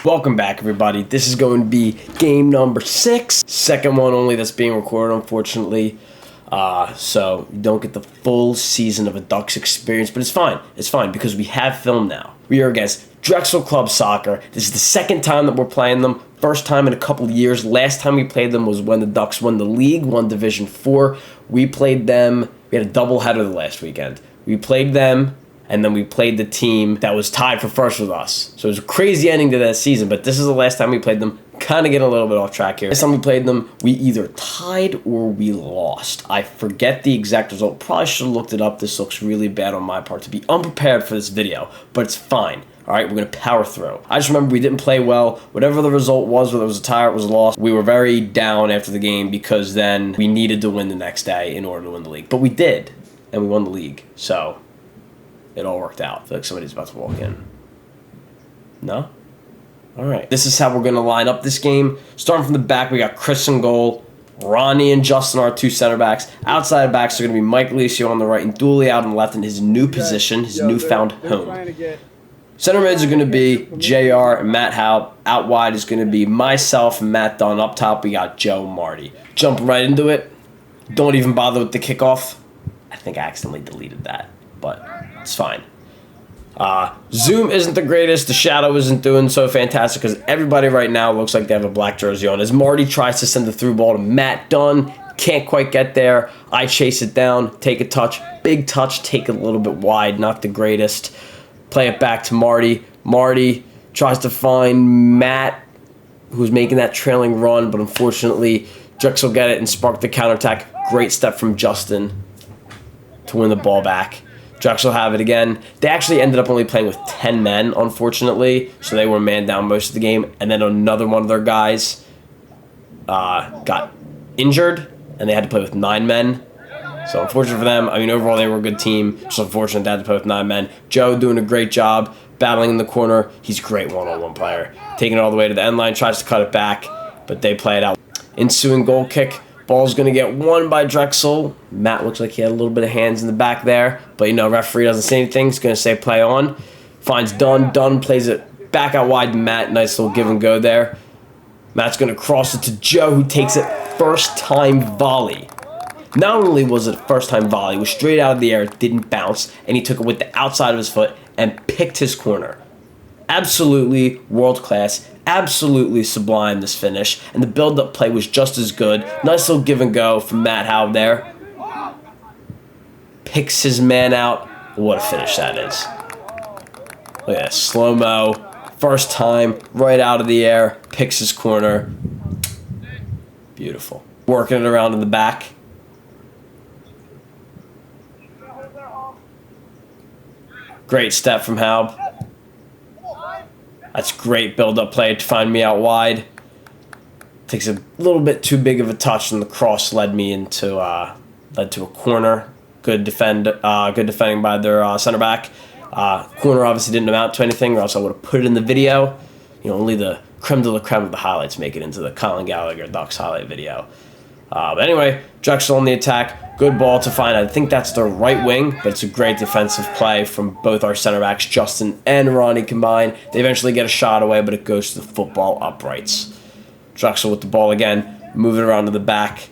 Welcome back, everybody. This is going to be game number 6. Second one only that's being recorded, unfortunately. So you don't get the full season of a Ducks experience, but it's fine. It's fine because we have film now. We are against Drexel Club Soccer. This is the second time that we're playing them. First time in a couple of years. Last time we played them was when the Ducks won the league, won Division 4. We played them. We had a doubleheader the last weekend. We played them, and then we played the team that was tied for first with us. So it was a crazy ending to that season, but this is the last time we played them. Kind of getting a little bit off track here. Last time we played them, we either tied or we lost. I forget the exact result. Probably should have looked it up. This looks really bad on my part to be unprepared for this video, but it's fine. All right, we're going to power through. I just remember we didn't play well. Whatever the result was, whether it was a tie or it was a loss, we were very down after the game because then we needed to win the next day in order to win the league. But we did, and we won the league. So it all worked out. I feel like somebody's about to walk in. No? All right. This is how we're going to line up this game. Starting from the back, we got Chris in goal. Ronnie and Justin are our two center backs. Outside backs are going to be Mike Licio on the right and Dooley out on the left in his new position, his newfound home. Center mids are going to be JR and Matt Howe. Out wide is going to be myself and Matt Dunn. Up top, we got Joe Marty. Jump right into it. Don't even bother with the kickoff. I think I accidentally deleted that, but it's fine. Zoom isn't the greatest. The shadow isn't doing so fantastic because everybody right now looks like they have a black jersey on. As Marty tries to send the through ball to Matt Dunn, can't quite get there. I chase it down, take a touch, big touch, take it a little bit wide, not the greatest. Play it back to Marty. Marty tries to find Matt, who's making that trailing run, but unfortunately, Drexel get it and spark the counterattack. Great step from Justin to win the ball back. Drexel have it again. They actually ended up only playing with 10 men, unfortunately, so they were man down most of the game. And then another one of their guys got injured, and they had to play with 9 men. So unfortunate for them. I mean, overall, they were a good team. Just unfortunate they had to play with 9 men. Joe doing a great job, battling in the corner. He's a great one-on-one player. Taking it all the way to the end line, tries to cut it back, but they play it out. Ensuing goal kick. Ball's going to get won by Drexel. Matt looks like he had a little bit of hands in the back there. But, you know, referee doesn't say anything. He's going to say play on. Finds Dunn. Dunn plays it back out wide to Matt. Nice little give and go there. Matt's going to cross it to Joe, who takes it first time volley. Not only was it a first time volley, it was straight out of the air. It didn't bounce. And he took it with the outside of his foot and picked his corner. Absolutely world class. Absolutely sublime, this finish. And the build-up play was just as good. Nice little give and go from Matt Howe there. Picks his man out. What a finish that is. Look at that. Slow-mo. First time. Right out of the air. Picks his corner. Beautiful. Working it around in the back. Great step from Howe. That's great build-up play to find me out wide. Takes a little bit too big of a touch, and the cross led to a corner. Good defending by their center back. Corner obviously didn't amount to anything, or else I would have put it in the video. You know, only the creme de la creme of the highlights make it into the Colin Gallagher Ducks highlight video. But anyway, Drexel on the attack. Good ball to find. I think that's their right wing, but it's a great defensive play from both our center backs, Justin and Ronnie combined. They eventually get a shot away, but it goes to the football uprights. Drexel with the ball again, moving around to the back.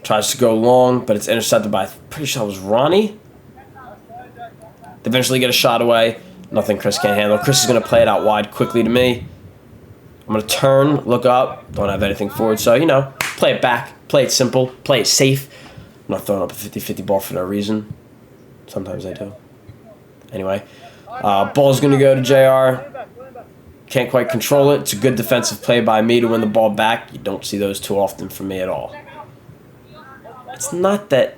Tries to go long, but it's intercepted by, I'm pretty sure it was Ronnie. They eventually get a shot away. Nothing Chris can't handle. Chris is going to play it out wide quickly to me. I'm going to turn, look up. Don't have anything forward, so, you know, play it back. Play it simple. Play it safe. I'm not throwing up a 50-50 ball for no reason. Sometimes I do. Anyway, ball's going to go to JR. Can't quite control it. It's a good defensive play by me to win the ball back. You don't see those too often from me at all. It's not that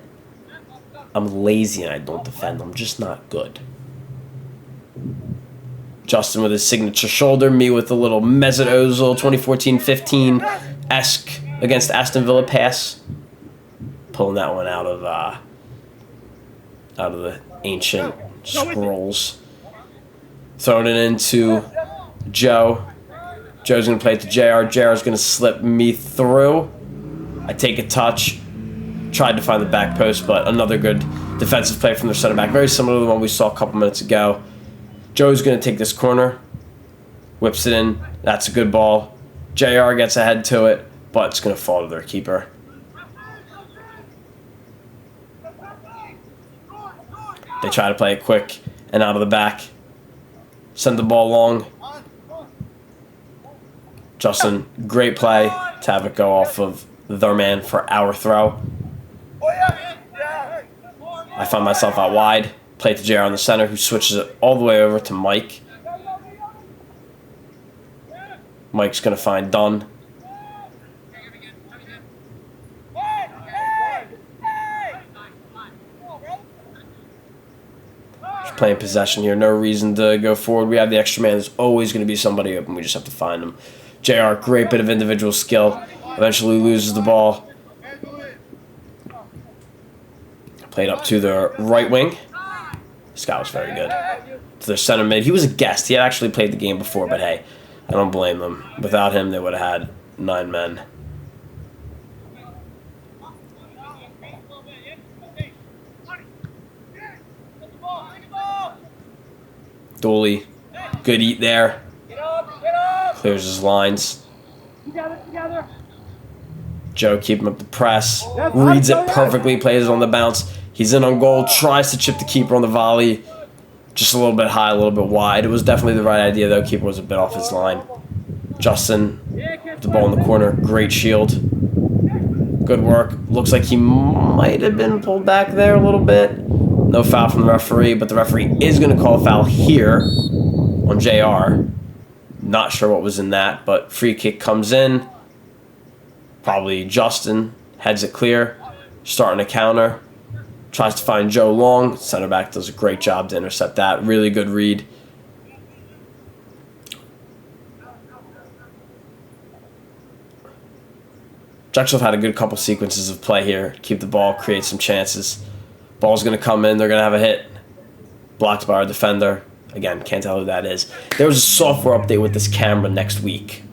I'm lazy and I don't defend. I'm just not good. Justin with his signature shoulder. Me with a little Mesut Ozil 2014-15-esque against Aston Villa pass. Pulling that one out of the ancient scrolls. Throwing it into Joe. Joe's going to play it to JR. JR's going to slip me through. I take a touch. Tried to find the back post, but another good defensive play from their center back. Very similar to the one we saw a couple minutes ago. Joe's going to take this corner. Whips it in. That's a good ball. JR gets ahead to it, but it's going to fall to their keeper. They try to play it quick and out of the back. Send the ball long. Justin, great play to have it go off of their man for our throw. I find myself out wide. Play to JR in the center, who switches it all the way over to Mike. Mike's going to find Dunn. Just playing possession here. No reason to go forward. We have the extra man. There's always going to be somebody open. We just have to find him. JR, great bit of individual skill. Eventually loses the ball. Played up to the right wing. This guy was very good. To their center mid. He was a guest. He had actually played the game before, but hey, I don't blame them. Without him, they would have had 9 men. Dooley, good eat there. Clears his lines. Joe keeping up the press. Reads it perfectly. Plays it on the bounce. He's in on goal. Tries to chip the keeper on the volley. Just a little bit high, a little bit wide. It was definitely the right idea, though. Keeper was a bit off his line. Justin, the ball in the corner. Great shield. Good work. Looks like he might have been pulled back there a little bit. No foul from the referee, but the referee is going to call a foul here on JR. Not sure what was in that, but free kick comes in. Probably Justin heads it clear. Starting a counter. Tries to find Joe Long. Center back does a great job to intercept that. Really good read. Drexel had a good couple sequences of play here. Keep the ball, create some chances. Ball's going to come in. They're going to have a hit. Blocked by our defender. Again, can't tell who that is. There was a software update with this camera next week.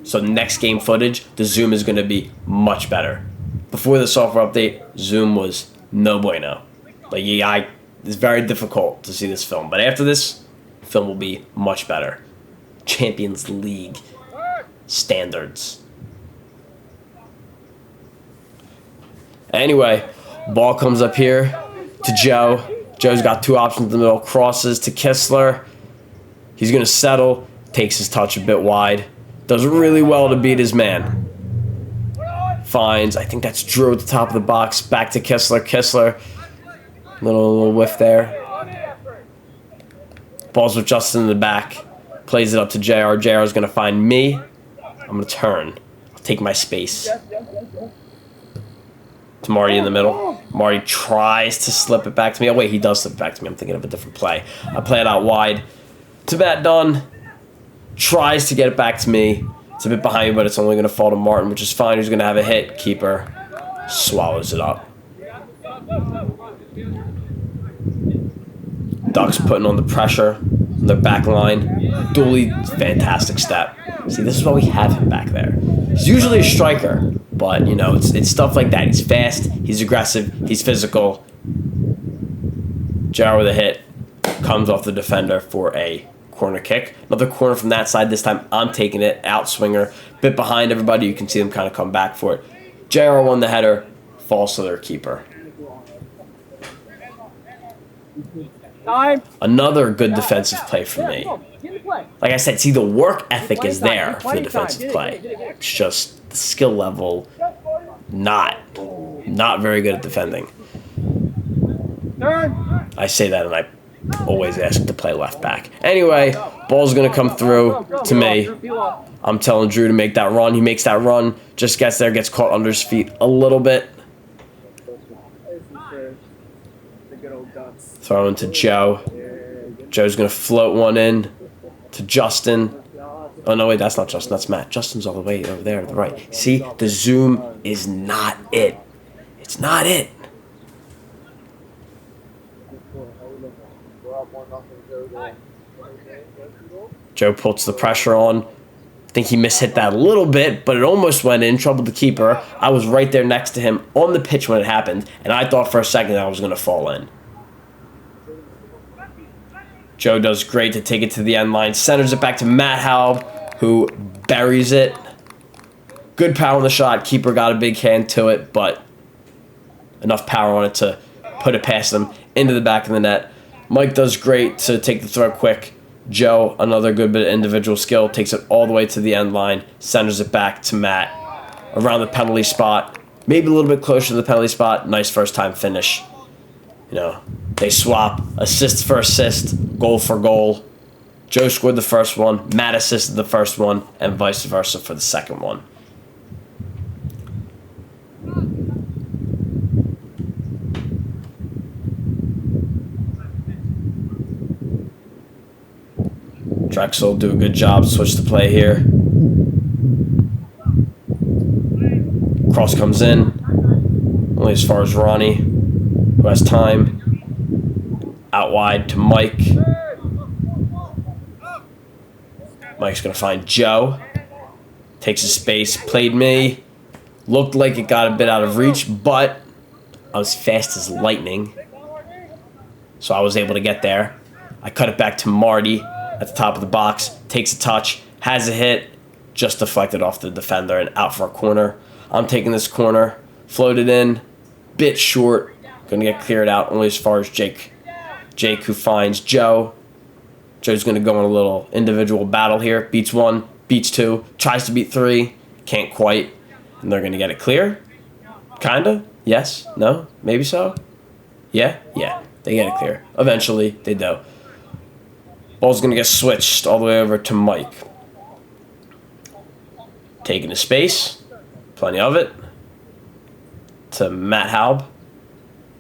So next game footage, the zoom is going to be much better. Before the software update, zoom was no bueno. Like, it's very difficult to see this film. But after this, film will be much better. Champions League standards. Anyway, ball comes up here to Joe. Joe's got 2 options in the middle. Crosses to Kistler. He's going to settle. Takes his touch a bit wide. Does really well to beat his man. Finds, I think that's Drew at the top of the box. Back to Kistler. Kistler. Little whiff there. Ball's with Justin in the back. Plays it up to JR. JR is going to find me. I'm going to turn. I'll take my space. To Marty in the middle. Marty tries to slip it back to me. Oh, wait, he does slip it back to me. I'm thinking of a different play. I play it out wide. To Matt Dunn. Tries to get it back to me. It's a bit behind me, but it's only going to fall to Martin, which is fine. He's going to have a hit. Keeper swallows it up. Ducks putting on the pressure on their back line. Dooley, fantastic step. See, this is why we have him back there. He's usually a striker, but, you know, it's stuff like that. He's fast, he's aggressive, he's physical. JR with a hit. Comes off the defender for a corner kick. Another corner from that side. This time I'm taking it. Out swinger. Bit behind everybody. You can see them kind of come back for it. JR won the header. Falls to their keeper. Another good defensive play for me. Like I said, see, the work ethic is there for the defensive play. It's just the skill level, not very good at defending. I say that and I always ask to play left back. Anyway, ball's going to come through to me. I'm telling Drew to make that run. He makes that run, just gets there, gets caught under his feet a little bit. Throw into Joe. Joe's going to float one in to Justin. Oh, no, wait, that's not Justin. That's Matt. Justin's all the way over there to the right. See, the zoom is not it. It's not it. Joe puts the pressure on. think he mishit that a little bit, but it almost went in, troubled the keeper. I was right there next to him on the pitch when it happened, and I thought for a second that I was going to fall in. Joe does great to take it to the end line, centers it back to Matt Halb, who buries it. Good power on the shot. Keeper got a big hand to it, but enough power on it to put it past him into the back of the net. Mike does great to take the throw quick. Joe, another good bit of individual skill, takes it all the way to the end line, centers it back to Matt around the penalty spot, maybe a little bit closer to the penalty spot. Nice first time finish. You know, they swap assist for assist, goal for goal. Joe scored the first one, Matt assisted the first one, and vice versa for the second one. Drexel do a good job, switch the play here. Cross comes in, only as far as Ronnie, who has time. Out wide to Mike. Mike's going to find Joe. Takes his space, played me. Looked like it got a bit out of reach, but I was fast as lightning, so I was able to get there. I cut it back to Marty at the top of the box, takes a touch, has a hit, just deflected off the defender and out for a corner. I'm taking this corner, floated in, bit short, going to get cleared out only as far as Jake. Jake, who finds Joe. Joe's going to go in a little individual battle here. Beats one, beats two, tries to beat three, can't quite, and they're going to get it clear. Kinda? Yes? No? Maybe so? Yeah? Yeah. They get it clear. Eventually, they do. Ball's going to get switched all the way over to Mike. Taking the space. Plenty of it. To Matt Halb.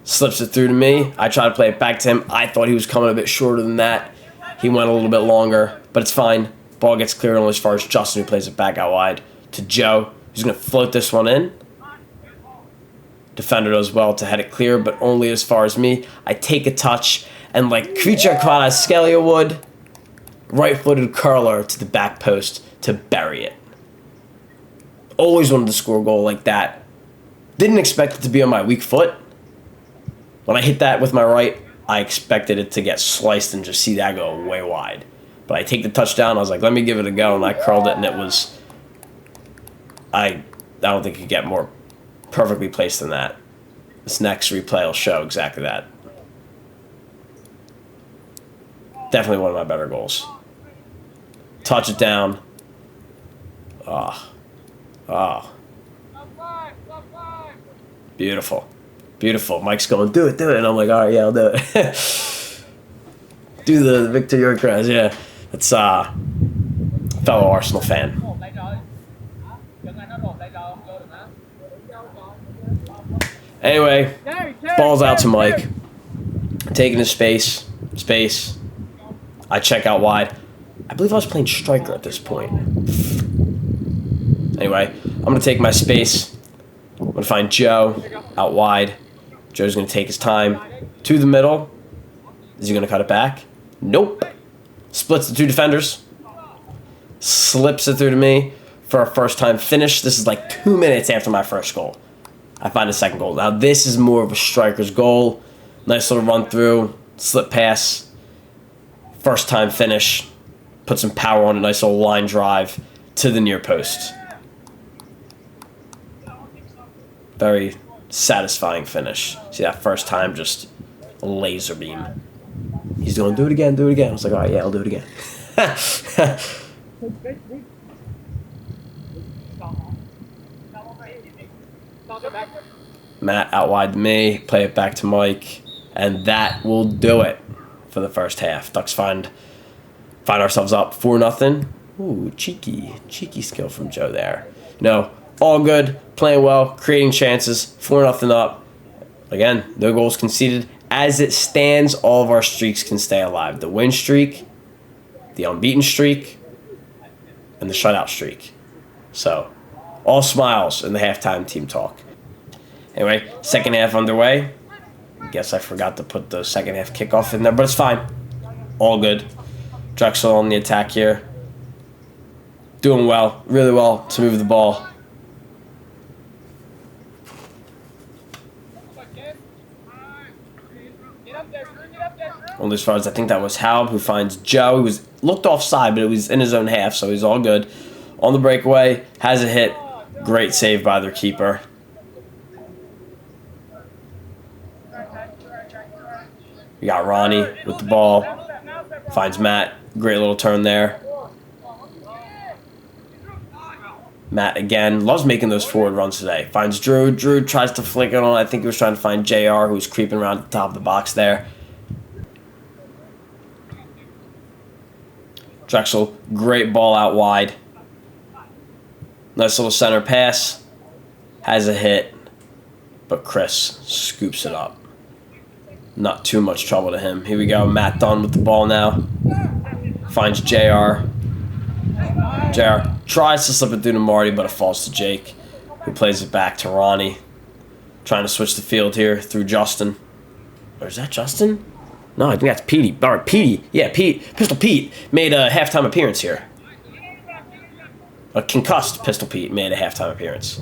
Slips it through to me. I try to play it back to him. I thought he was coming a bit shorter than that. He went a little bit longer, but it's fine. Ball gets cleared only as far as Justin, who plays it back out wide. To Joe, who's going to float this one in. Defender does well to head it clear, but only as far as me. I take a touch, and like Creature Scalia would, right-footed curler to the back post to bury it. Always wanted to score a goal like that. Didn't expect it to be on my weak foot. When I hit that with my right, I expected it to get sliced and just see that go way wide. But I take the touchdown, I was like, let me give it a go, and I curled it, and it was... I don't think it could get more perfectly placed than that. This next replay will show exactly that. Definitely one of my better goals. Touch it down. Oh. Beautiful. Beautiful. Mike's going, do it. And I'm like, all right, yeah, I'll do it. Do the Victor Yorkcross, yeah. That's fellow Arsenal fan. Anyway, ball's out to Mike. Taking his space. I check out wide. I believe I was playing striker at this point. Anyway, I'm going to take my space. I'm going to find Joe out wide. Joe's going to take his time to the middle. Is he going to cut it back? Nope. Splits the two defenders. Slips it through to me for a first-time finish. This is like 2 minutes after my first goal. I find a second goal. Now, this is more of a striker's goal. Nice little run through, slip pass, first-time finish. Put some power on a nice little line drive to the near post. Very satisfying finish. See that first time, just a laser beam. He's going, do it again. I was like, all right, yeah, I'll do it again. Matt out wide to me, play it back to Mike, and that will do it for the first half. Ducks find ourselves up 4-0. Ooh, cheeky skill from Joe there. No, all good, playing well, creating chances, 4-0 up. Again, no goals conceded. As it stands, all of our streaks can stay alive. The win streak, the unbeaten streak, and the shutout streak. So, all smiles in the halftime team talk. Anyway, second half underway. Guess I forgot to put the second half kickoff in there, but it's fine. All good. Drexel on the attack here. Doing well, really well to move the ball. Only as far as I think that was Halb who finds Joe. He looked offside, but it was in his own half, so he's all good. On the breakaway, has a hit. Great save by their keeper. We got Ronnie with the ball. Finds Matt. Great little turn there. Matt again. Loves making those forward runs today. Finds Drew. Drew tries to flick it on. I think he was trying to find JR, who's creeping around the top of the box there. Drexel. Great ball out wide. Nice little center pass. Has a hit. But Chris scoops it up. Not too much trouble to him. Here we go. Matt Dunn with the ball now. Finds JR. JR tries to slip it through to Marty, but it falls to Jake, who plays it back to Ronnie. Trying to switch the field here through Justin. Or is that Justin? No, I think that's Petey. All right, Petey. Yeah, Pistol Pete made a halftime appearance here. A concussed Pistol Pete made a halftime appearance.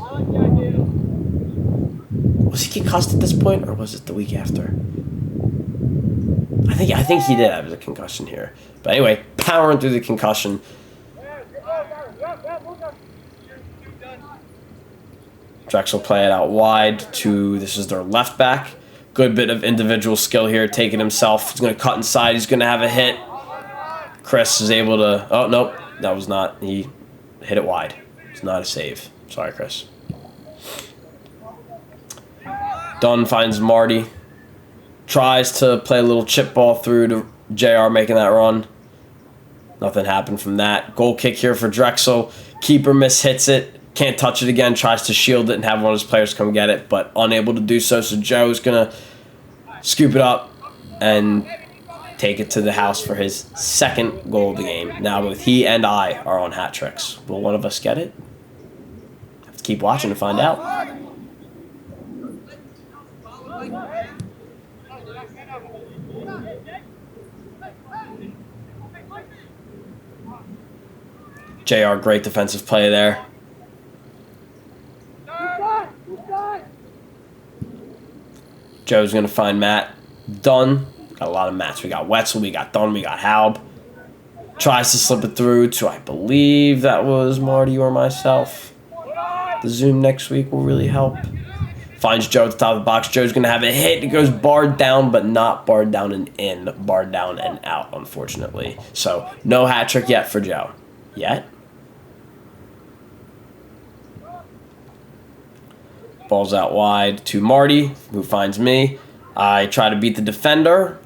Was he concussed at this point, or was it the week after? I think he did have a concussion here. But anyway, powering through the concussion. Drexel play it out wide to, this is their left back. Good bit of individual skill here, taking himself. He's going to cut inside. He's going to have a hit. Chris is able to, oh, nope, that was not, he hit it wide. It's not a save. Sorry, Chris. Dunn finds Marty. Tries to play a little chip ball through to JR making that run. Nothing happened from that. Goal kick here for Drexel. Keeper mishits it. Can't touch it again. Tries to shield it and have one of his players come get it, but unable to do so. So Joe's going to scoop it up and take it to the house for his second goal of the game. Now both he and I are on hat tricks. Will one of us get it? Have to keep watching to find out. JR, great defensive play there. Joe's going to find Matt. Dunn. Got a lot of Matts. We got Wetzel, we got Dunn, we got Halb. Tries to slip it through to, I believe that was Marty or myself. The Zoom next week will really help. Finds Joe at the top of the box. Joe's going to have a hit. It goes barred down, but not barred down and in. Barred down and out, unfortunately. So, no hat trick yet for Joe. Yet. Ball's out wide to Marty, who finds me. I try to beat the defender.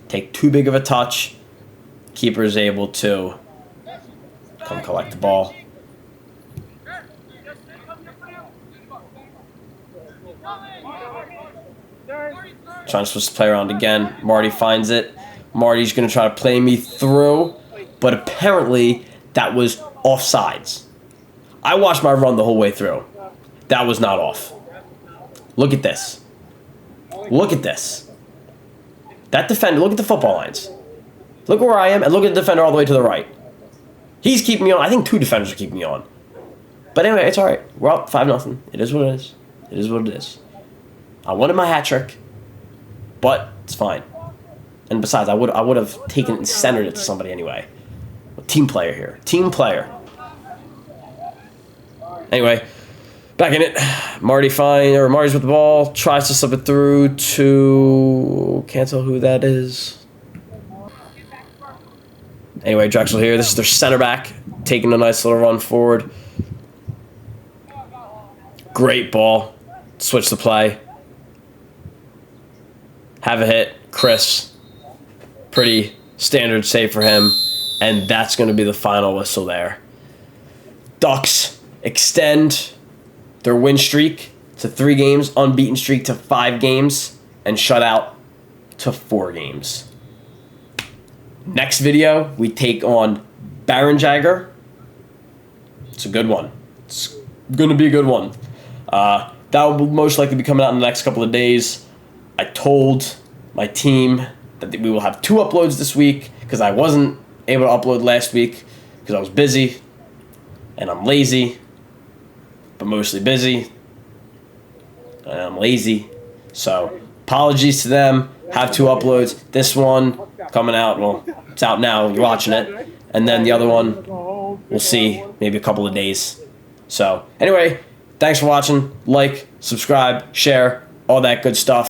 Take too big of a touch. Keeper is able to come collect the ball. Trying to switch the play around again. Marty finds it. Marty's going to try to play me through, but apparently that was offsides. I watched my run the whole way through. That was not off. Look at this. Look at this. That defender, look at the football lines. Look where I am, and look at the defender all the way to the right. He's keeping me on. I think two defenders are keeping me on. But anyway, it's all right. We're up 5-0. It is what it is. It is what it is. I wanted my hat trick, but it's fine. And besides, I would have taken it and centered it to somebody anyway. A team player here. Team player. Anyway, back in it. Marty's with the ball. Tries to slip it through to... Can't tell who that is. Anyway, Drexel here. This is their center back. Taking a nice little run forward. Great ball. Switch the play. Have a hit. Chris. Pretty standard save for him. And that's going to be the final whistle there. Ducks extend their win streak to 3 games, unbeaten streak to 5 games, and shutout to 4 games. Next video, we take on Baron Jagger. It's a good one. It's going to be a good one. That will most likely be coming out in the next couple of days. I told my team that we will have 2 uploads this week because I wasn't able to upload last week because I was busy. and I'm lazy, but mostly busy, and I'm lazy. So apologies to them. Have 2 uploads. This one coming out, well, it's out now, you're watching it. And then the other one, we'll see, maybe a couple of days. So anyway, thanks for watching. Like, subscribe, share, all that good stuff.